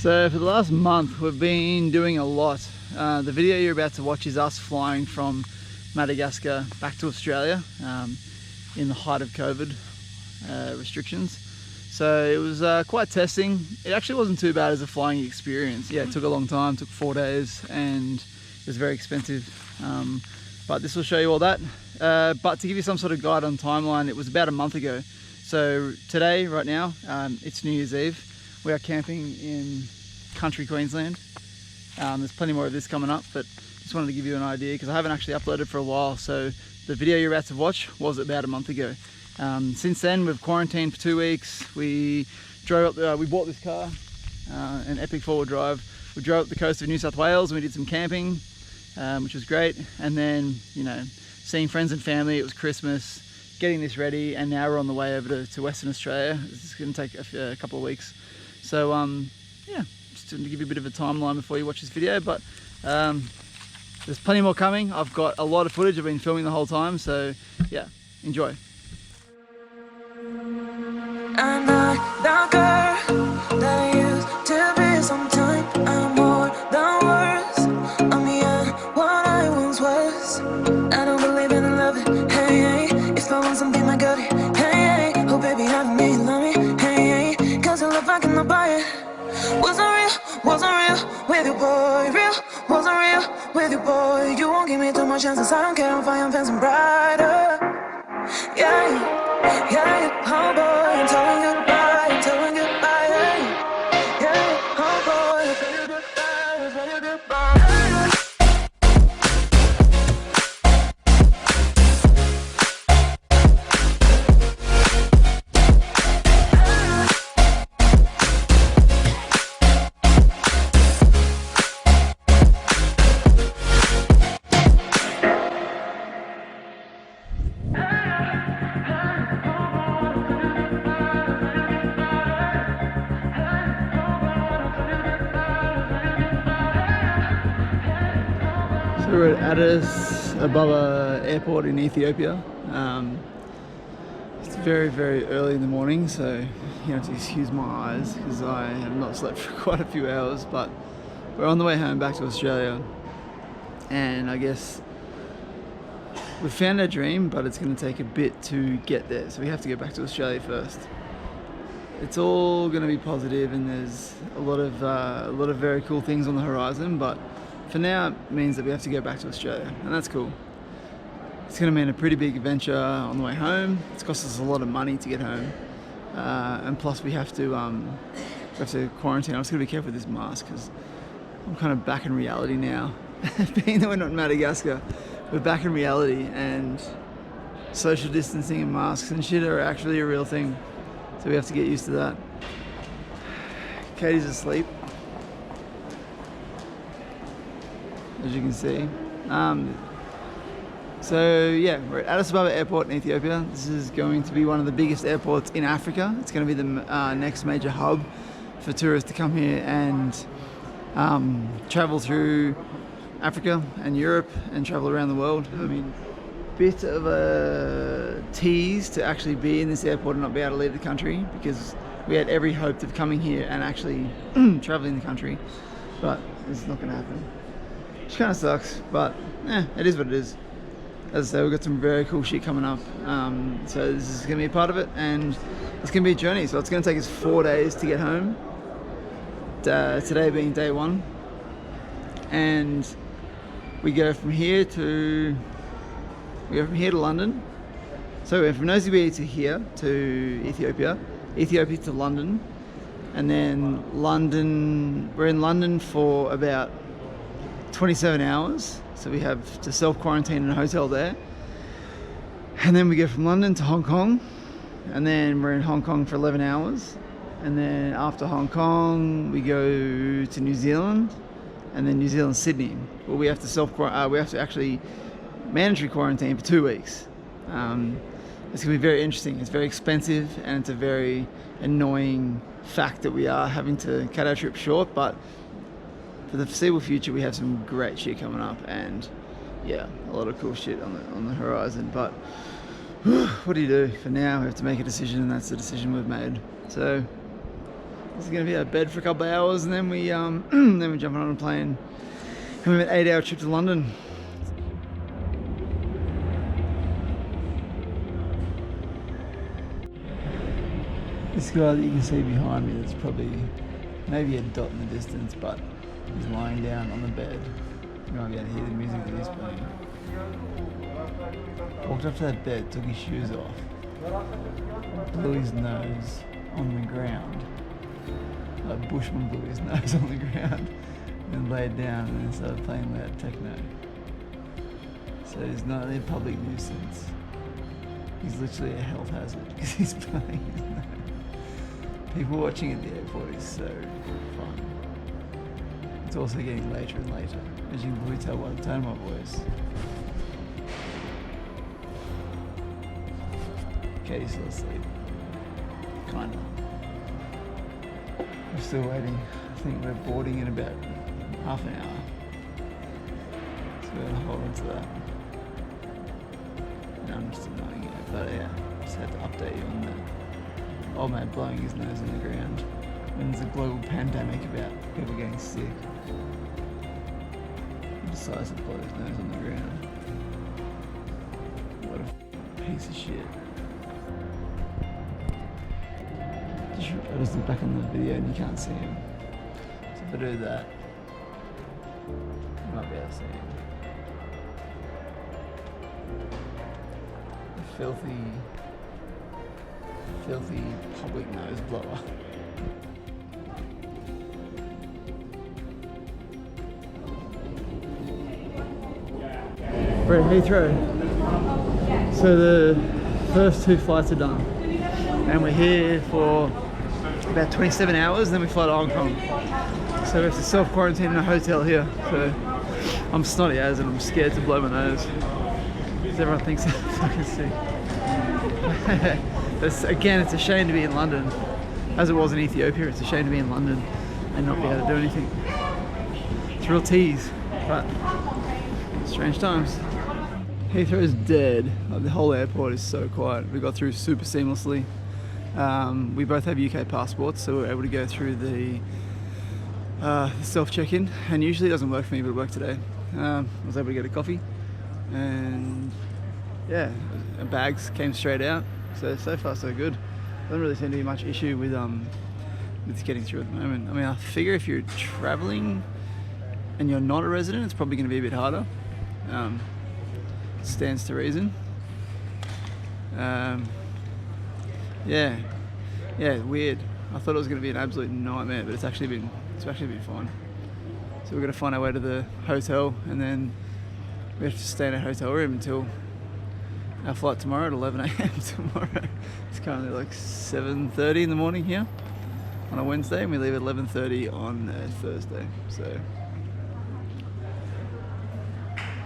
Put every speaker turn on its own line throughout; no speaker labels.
So for the last month we've been doing a lot. The video you're about to watch is us flying from Madagascar back to Australia in the height of COVID restrictions. So it was quite testing. It actually wasn't too bad as a flying experience. Yeah, it took a long time, took 4 days, and it was very expensive. But this will show you all that. But to give you some sort of guide on timeline, it was about a month ago. So today, right now, it's New Year's Eve. We are camping in country Queensland. There's plenty more of this coming up, but just wanted to give you an idea because I haven't actually uploaded for a while. So the video you're about to watch was about a month ago. Since then, we've quarantined for 2 weeks. We drove up, we bought this car, an epic four-wheel drive. We drove up the coast of New South Wales and we did some camping, which was great. And then, you know, seeing friends and family. It was Christmas, getting this ready, and now we're on the way over to Western Australia. It's going to take a couple of weeks. So yeah, just to give you a bit of a timeline before you watch this video, but there's plenty more coming. I've got a lot of footage I've been filming the whole time, so yeah, enjoy.
I'm not that girl that I used to be. Sometime I'm more than words. I'm beyond what I once was. I don't believe in love it. Hey, hey. If I want something, I got it. Hey, hey. Oh baby, I don't need love me. Hey, hey. Cause I love I cannot buy it. Wasn't real with you, boy. Real, wasn't real with you, boy. You won't give me too much chances. I don't care if I am fancy brighter. Yeah, yeah, oh boy, I'm telling goodbye, I'm telling goodbye, yeah, oh boy, I'm telling goodbye, I'm telling goodbye.
So we're at Addis Ababa airport in Ethiopia. It's very, very early in the morning, so you have to excuse my eyes because I have not slept for quite a few hours, but we're on the way home back to Australia, and I guess we found our dream, but it's going to take a bit to get there, so we have to get back to Australia first. It's all going to be positive, and there's a lot of very cool things on the horizon, but for now, it means that we have to go back to Australia, and that's cool. It's going to mean a pretty big adventure on the way home. It's cost us a lot of money to get home, and plus we have to quarantine. I'm just going to be careful with this mask because I'm kind of back in reality now. Being that we're not in Madagascar, we're back in reality, and social distancing and masks and shit are actually a real thing. So we have to get used to that. Katie's asleep, as you can see. So yeah, we're at Addis Ababa airport in Ethiopia. This is going to be one of the biggest airports in Africa. It's going to be the next major hub for tourists to come here and travel through Africa and Europe and travel around the world. I mean, bit of a tease to actually be in this airport and not be able to leave the country, because we had every hope of coming here and actually traveling the country, but it's not going to happen. Which kind of sucks, but it is what it is. As I say, we've got some very cool shit coming up, so this is going to be a part of it, and it's going to be a journey. So it's going to take us 4 days to get home, today being day one, and we go from here to London. So we're from Nosy to here to Ethiopia to London, and then we're in London for about 27 hours, so we have to self-quarantine in a hotel there, and then we go from London to Hong Kong, and then we're in Hong Kong for 11 hours, and then after Hong Kong we go to New Zealand, and then New Zealand, Sydney, where we have to actually mandatory quarantine for 2 weeks. It's going to be very interesting. It's very expensive, and it's a very annoying fact that we are having to cut our trip short, but for the foreseeable future we have some great shit coming up, and yeah, a lot of cool shit on the horizon. But what do you do? For now we have to make a decision, and that's the decision we've made. So This is going to be our bed for a couple of hours, and then we then we're jumping on a plane. And we have an 8-hour trip to London. This guy that you can see behind me, that's probably maybe a dot in the distance, but he's lying down on the bed. You might be able to hear the music that he's playing. Walked up to that bed, took his shoes off, blew his nose on the ground. Like Bushman blew his nose on the ground, and laid down and then started playing loud techno. So he's not only a public nuisance, he's literally a health hazard because he's playing his nose. People watching at the airport is so fun. It's also getting later and later, as you can probably tell by the tone of my voice. Katie's still asleep. Kinda. We're still waiting. I think we're boarding in about half an hour. So we're gonna hold on to that. No, I'm just denying it, but yeah, just had to update you on that. Old man blowing his nose on the ground when there's a global pandemic about people getting sick. He decides to blow his nose on the ground. What a piece of shit. I just look back on the video and you can't see him. So if I do that, you might be able to see him. A filthy public nose blower. We're at Heathrow. So the first 2 flights are done. And we're here for about 27 hours, then we fly to Hong Kong. So we have to self-quarantine in a hotel here. So I'm snotty as and I'm scared to blow my nose. Because everyone thinks I'm fucking sick. Again, it's a shame to be in London. As it was in Ethiopia, it's a shame to be in London and not be able to do anything. It's a real tease, but strange times. Heathrow is dead. The whole airport is so quiet. We got through super seamlessly. We both have UK passports, so we're able to go through the self-check-in, and usually it doesn't work for me, but it worked today. I was able to get a coffee, and yeah, our bags came straight out, so far so good. Doesn't really seem to be much issue with getting through at the moment. I mean, I figure if you're traveling and you're not a resident, it's probably going to be a bit harder. Stands to reason. Yeah, weird. I thought it was going to be an absolute nightmare, but it's actually been fine. So we're going to find our way to the hotel, and then we have to stay in a hotel room until our flight tomorrow at 11 a.m. tomorrow. It's currently like 7:30 in the morning here on a Wednesday, and we leave at 11:30 on a Thursday. So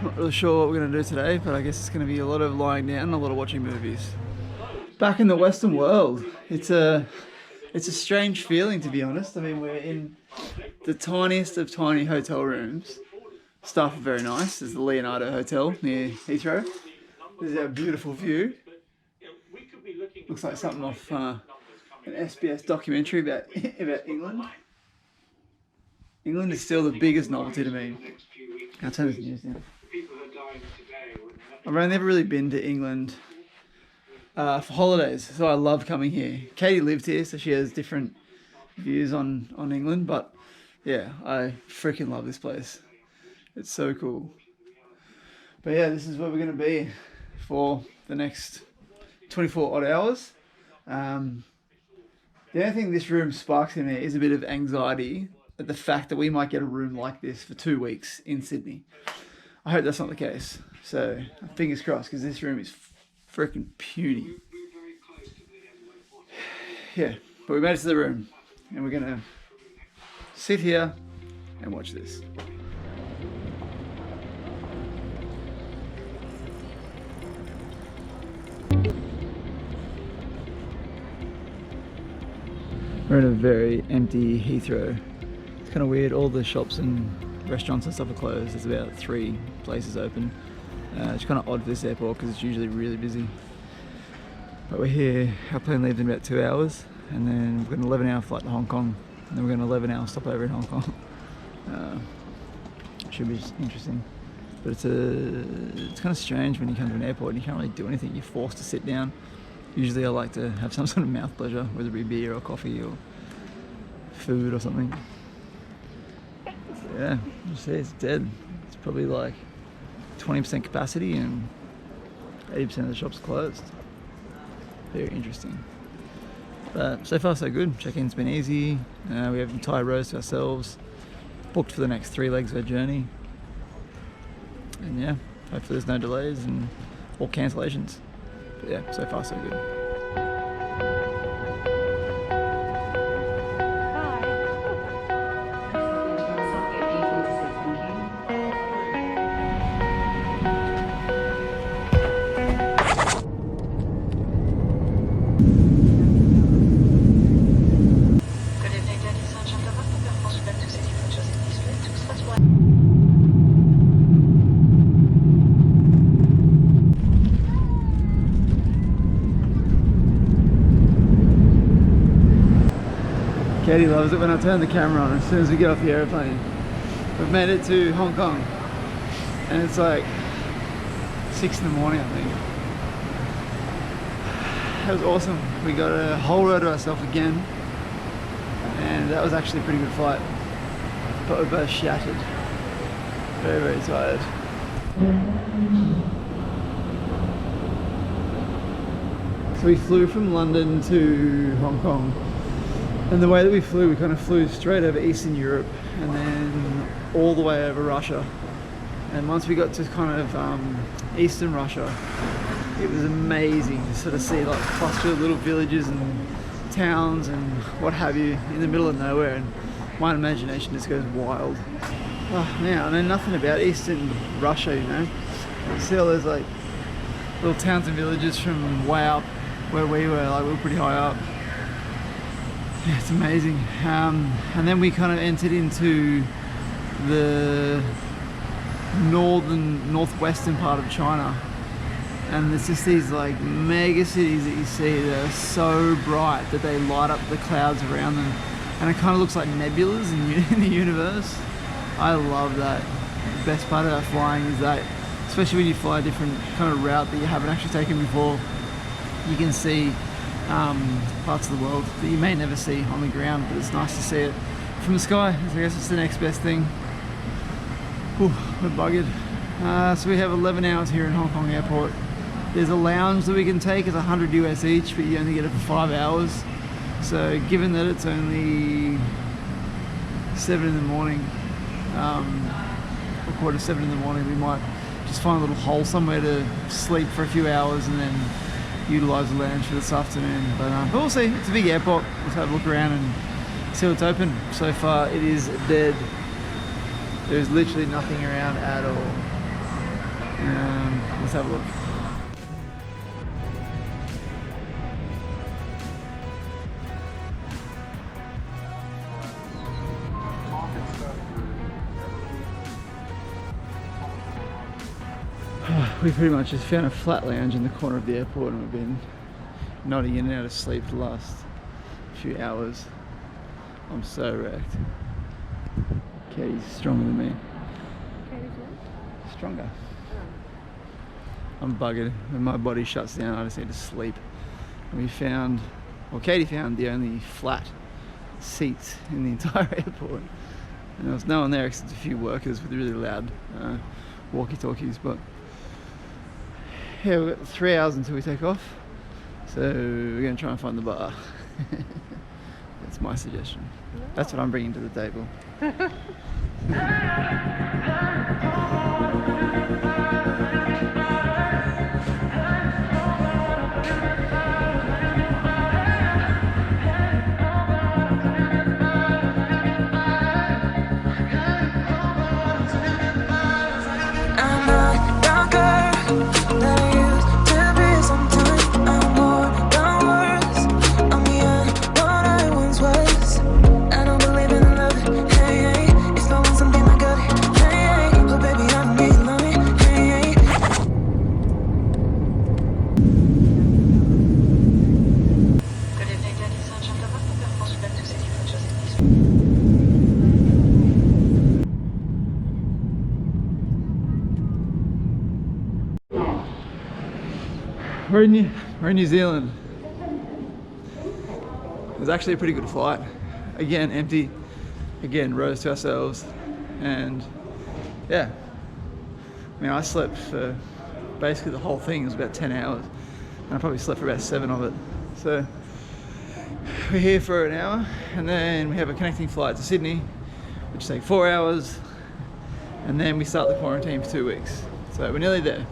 not really sure what we're going to do today, but I guess it's going to be a lot of lying down and a lot of watching movies. Back in the Western world, it's a strange feeling, to be honest. I mean, we're in the tiniest of tiny hotel rooms. Staff are very nice. There's the Leonardo Hotel near Heathrow. This is our beautiful view. Looks like something off an SBS documentary about England. England is still the biggest novelty to me. I'll turn this news down. I've never really been to England for holidays, so I love coming here. Katie lived here, so she has different views on England, but yeah, I freaking love this place. It's so cool. But yeah, this is where we're going to be for the next 24 odd hours. The only thing this room sparks in me is a bit of anxiety at the fact that we might get a room like this for 2 weeks in Sydney. I hope that's not the case. So fingers crossed, because this room is freaking puny. Yeah, but we made it to the room, and we're gonna sit here and watch this. We're in a very empty Heathrow. It's kind of weird, all the shops and restaurants and stuff are closed. There's about 3 places open. It's kind of odd for this airport because it's usually really busy. But we're here, our plane leaves in about 2 hours, and then we've got an 11-hour flight to Hong Kong, and then we're going to 11-hour stopover in Hong Kong. Should be interesting. But it's kind of strange when you come to an airport and you can't really do anything. You're forced to sit down. Usually I like to have some sort of mouth pleasure, whether it be beer or coffee or food or something. So yeah, you see it's dead. It's probably like 20% capacity and 80% of the shop's closed. Very interesting. But so far so good. Check-in's been easy. We have entire rows to ourselves. Booked for the next 3 legs of our journey. And yeah, hopefully there's no delays and or cancellations. But yeah, so far so good. Katie loves it when I turn the camera on as soon as we get off the airplane. We've made it to Hong Kong and it's like 6 in the morning, I think. That was awesome. We got a whole row to ourselves again and that was actually a pretty good flight. But we're both shattered. Very, very tired. So we flew from London to Hong Kong. And the way that we kind of flew straight over Eastern Europe and then all the way over Russia. And once we got to kind of Eastern Russia, it was amazing to sort of see like a cluster of little villages and towns and what have you in the middle of nowhere, and my imagination just goes wild. Oh man, I know nothing about Eastern Russia, you know. You see all those like little towns and villages from way up where we were, like we were pretty high up. Yeah, it's amazing. And then we kind of entered into the northwestern part of China, and there's just these like mega cities that you see that are so bright that they light up the clouds around them, and it kind of looks like nebulas in the universe. I love that. The best part about flying is that, especially when you fly a different kind of route that you haven't actually taken before, you can see parts of the world that you may never see on the ground, but it's nice to see it from the sky. So I guess it's the next best thing. Ooh, we're buggered. So we have 11 hours here in Hong Kong airport. There's a lounge that we can take, it's 100 US each, but you only get it for 5 hours. So given that it's only 7 in the morning, or 7 in the morning, we might just find a little hole somewhere to sleep for a few hours and then utilise the lounge for this afternoon. But we'll see. It's a big airport. Let's have a look around and see what's open. So far it is dead. There's literally nothing around at all. Let's have a look. We pretty much just found a flat lounge in the corner of the airport and we've been nodding in and out of sleep for the last few hours. I'm so wrecked. Katie's stronger than me.
Katie's what?
Stronger. I'm buggered. When my body shuts down, I just need to sleep. And Katie found the only flat seats in the entire airport. And there was no one there except a few workers with really loud walkie-talkies. But yeah, we've got 3 hours until we take off. So we're going to try and find the bar. That's my suggestion. That's what I'm bringing to the table.
Baby, I'm
We're in New Zealand. It was actually a pretty good flight. Again, empty. Again, rose to ourselves. And yeah, I mean, I slept for basically the whole thing. It was about 10 hours. And I probably slept for about 7 of it. So we're here for an hour, and then we have a connecting flight to Sydney, which takes 4 hours. And then we start the quarantine for 2 weeks. So we're nearly there.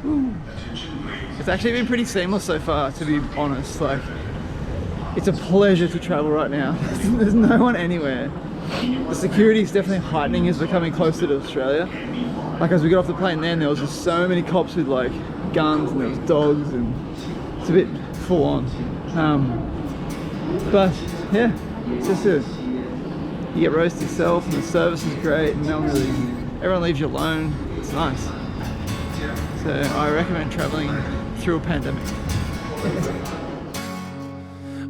Woo. It's actually been pretty seamless so far, to be honest. Like, it's a pleasure to travel right now. There's no one anywhere. The security is definitely heightening as we're coming closer to Australia. Like, as we got off the plane then, there was just so many cops with like guns, and there was dogs, and it's a bit full on. But yeah, it's just you get roast yourself, and the service is great, and everyone leaves you alone. It's nice. So I recommend traveling through a pandemic.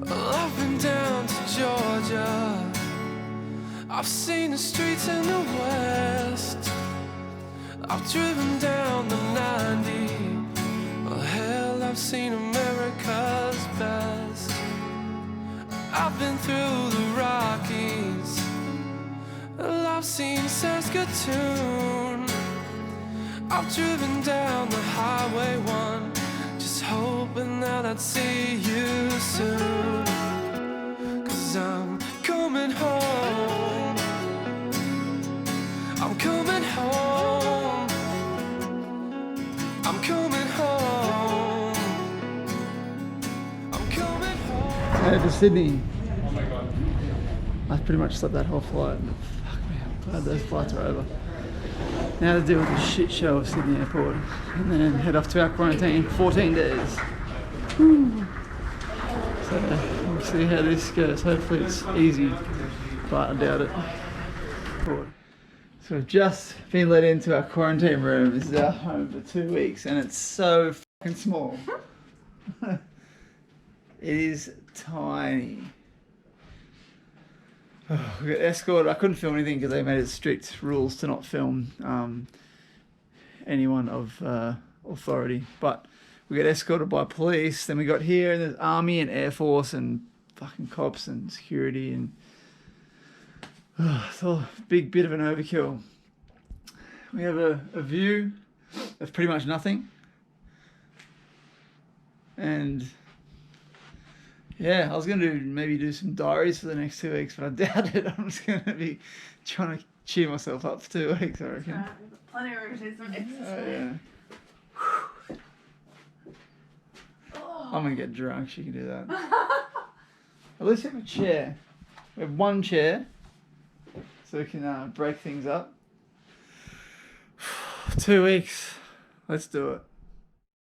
Well, I've been down to Georgia. I've seen the streets in the west. I've driven down the 90. Well, hell, I've seen America's best. I've been through the Rockies. Well, I've seen Saskatoon. I've driven down the Highway 1, just hoping that I'd see you soon. 'Cause I'm coming home. I'm coming home. I'm coming home. I'm coming home.
To Sydney. I pretty much slept that whole flight. Fuck me, I'm glad those flights are over. Now to deal with the shit show of Sydney Airport, and then head off to our quarantine for 14 days. Woo. So we'll see how this goes. Hopefully it's easy, but I doubt it. So we've just been let into our quarantine room. This is our home for 2 weeks, and it's so fucking small. It is tiny. Oh, we got escorted. I couldn't film anything because they made it strict rules to not film anyone of authority. But we got escorted by police. Then we got here, and there's army and air force and fucking cops and security, and it's all a big bit of an overkill. We have a view of pretty much nothing, and yeah, I was going to maybe do some diaries for the next 2 weeks, but I doubt it. I'm just going to be trying to cheer myself up for 2 weeks, I reckon.
Plenty of room to do some exercise.
Oh, yeah. I'm going to get drunk. She can do that. At least we have a chair. We have one chair, so we can break things up. 2 weeks. Let's do it.